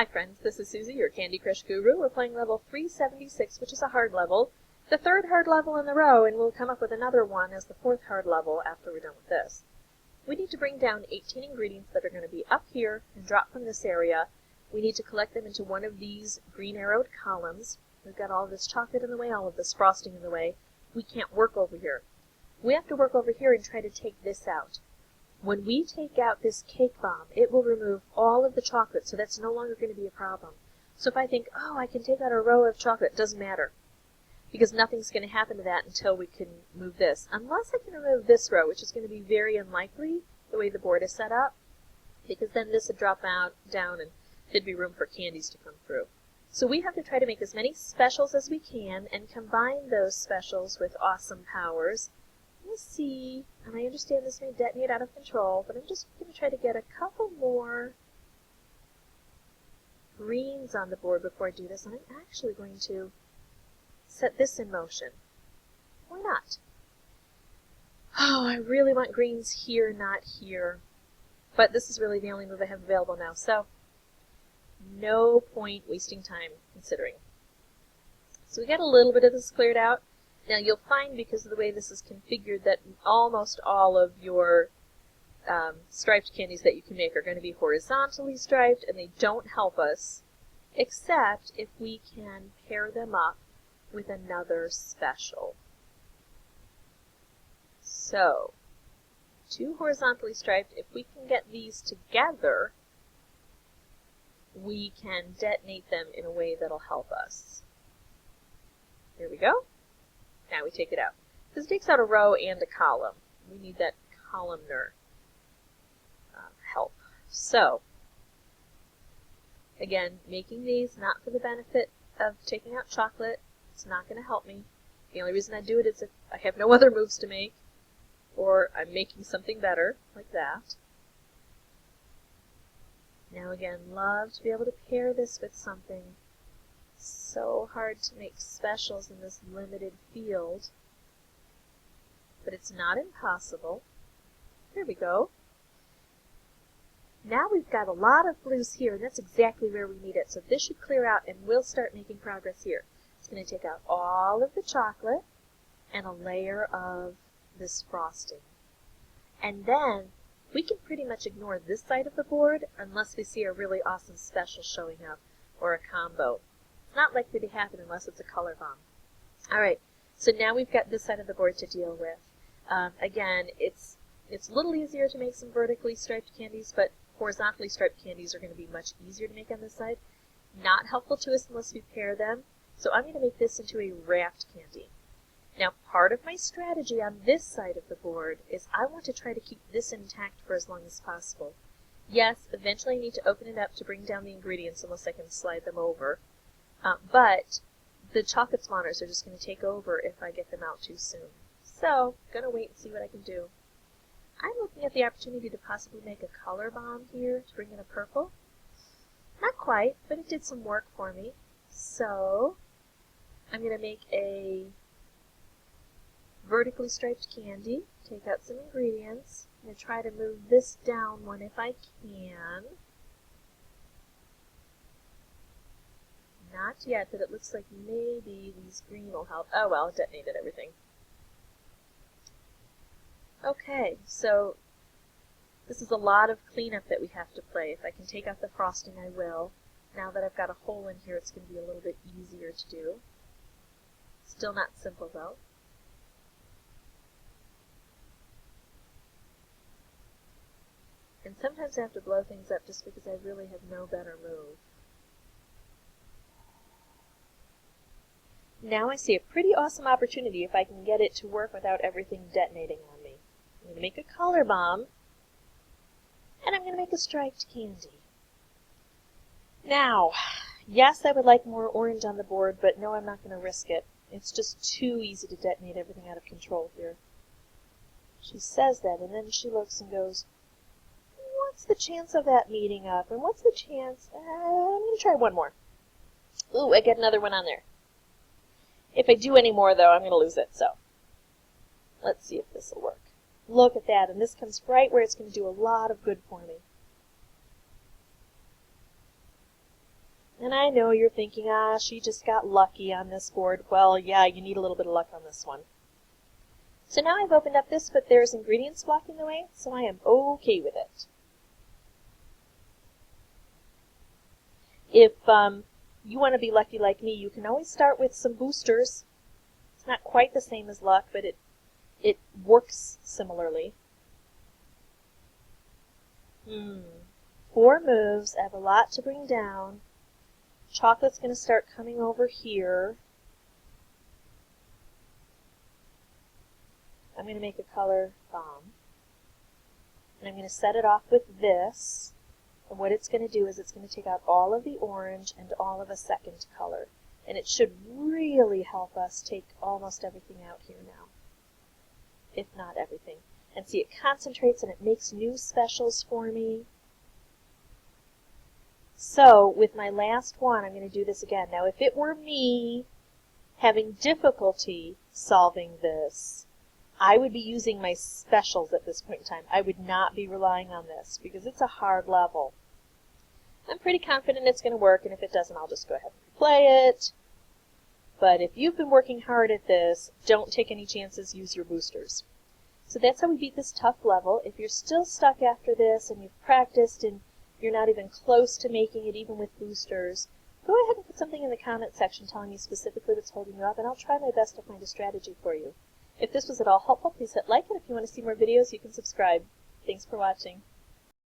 Hi friends, this is Susie, your Candy Crush guru. We're playing level 376, which is a hard level. The third hard level in the row, and we'll come up with another one as the fourth hard level after we're done with this. We need to bring down 18 ingredients that are going to be up here and drop from this area. We need to collect them into one of these green arrowed columns. We've got all this chocolate in the way, all of this frosting in the way. We can't work over here. We have to work over here and try to take this out. When we take out this cake bomb, it will remove all of the chocolate, so that's no longer going to be a problem. So if I think, oh, I can take out a row of chocolate, it doesn't matter, because nothing's going to happen to that until we can move this. Unless I can remove this row, which is going to be very unlikely, the way the board is set up, because then this would drop out, down, and there'd be room for candies to come through. So we have to try to make as many specials as we can and combine those specials with awesome powers. Let's see, and I understand this may detonate out of control, but I'm just going to try to get a couple more greens on the board before I do this, and I'm actually going to set this in motion. Why not? Oh, I really want greens here, not here. But this is really the only move I have available now, so no point wasting time considering. So we got a little bit of this cleared out. Now you'll find, because of the way this is configured, that almost all of your striped candies that you can make are going to be horizontally striped, and they don't help us, except if we can pair them up with another special. So, two horizontally striped, if we can get these together, we can detonate them in a way that'll help us. Here we go. Now we take it out. This takes out a row and a column. We need that columnar help. So, again, making these not for the benefit of taking out chocolate. It's not going to help me. The only reason I do it is if I have no other moves to make, or I'm making something better, like that. Now again, love to be able to pair this with something. So hard to make specials in this limited field, but it's not impossible. There we go. Now we've got a lot of blues here, and that's exactly where we need it. So this should clear out, and we'll start making progress here. It's going to take out all of the chocolate and a layer of this frosting. And then we can pretty much ignore this side of the board unless we see a really awesome special showing up or a combo. It's not likely to happen unless it's a color bomb. Alright, so now we've got this side of the board to deal with. Again, it's a little easier to make some vertically striped candies, but horizontally striped candies are going to be much easier to make on this side. Not helpful to us unless we pair them. So I'm going to make this into a wrapped candy. Now, part of my strategy on this side of the board is I want to try to keep this intact for as long as possible. Yes, eventually I need to open it up to bring down the ingredients unless I can slide them over. But the chocolate spawners are just going to take over if I get them out too soon. So, going to wait and see what I can do. I'm looking at the opportunity to possibly make a color bomb here to bring in a purple. Not quite, but it did some work for me. So, I'm going to make a vertically striped candy, take out some ingredients. I'm going to try to move this down one if I can. Not yet, but it looks like maybe these green will help. Oh well, it detonated everything. Okay, so this is a lot of cleanup that we have to play. If I can take out the frosting, I will. Now that I've got a hole in here, it's going to be a little bit easier to do. Still not simple though. And sometimes I have to blow things up just because I really have no better move. Now I see a pretty awesome opportunity if I can get it to work without everything detonating on me. I'm going to make a color bomb, and I'm going to make a striped candy. Now, yes, I would like more orange on the board, but no, I'm not going to risk it. It's just too easy to detonate everything out of control here. She says that, and then she looks and goes, what's the chance of that meeting up? And what's the chance? I'm going to try one more. Ooh, I get another one on there. If I do any more, though, I'm going to lose it, so let's see if this will work. Look at that, and this comes right where it's going to do a lot of good for me. And I know you're thinking, she just got lucky on this board. Well, yeah, you need a little bit of luck on this one. So now I've opened up this, but there's ingredients blocking the way, so I am okay with it. If you want to be lucky like me, you can always start with some boosters. It's not quite the same as luck, but it works similarly. 4 moves. I have a lot to bring down. Chocolate's going to start coming over here. I'm going to make a color bomb. And I'm going to set it off with this. And what it's going to do is it's going to take out all of the orange and all of a second color. And it should really help us take almost everything out here now, if not everything. And see, it concentrates and it makes new specials for me. So with my last one, I'm going to do this again. Now, if it were me having difficulty solving this, I would be using my specials at this point in time. I would not be relying on this because it's a hard level. I'm pretty confident it's going to work, and if it doesn't, I'll just go ahead and replay it. But if you've been working hard at this, don't take any chances, use your boosters. So that's how we beat this tough level. If you're still stuck after this and you've practiced and you're not even close to making it even with boosters, go ahead and put something in the comment section telling me specifically what's holding you up, and I'll try my best to find a strategy for you. If this was at all helpful, please hit like, and if you want to see more videos, you can subscribe. Thanks for watching.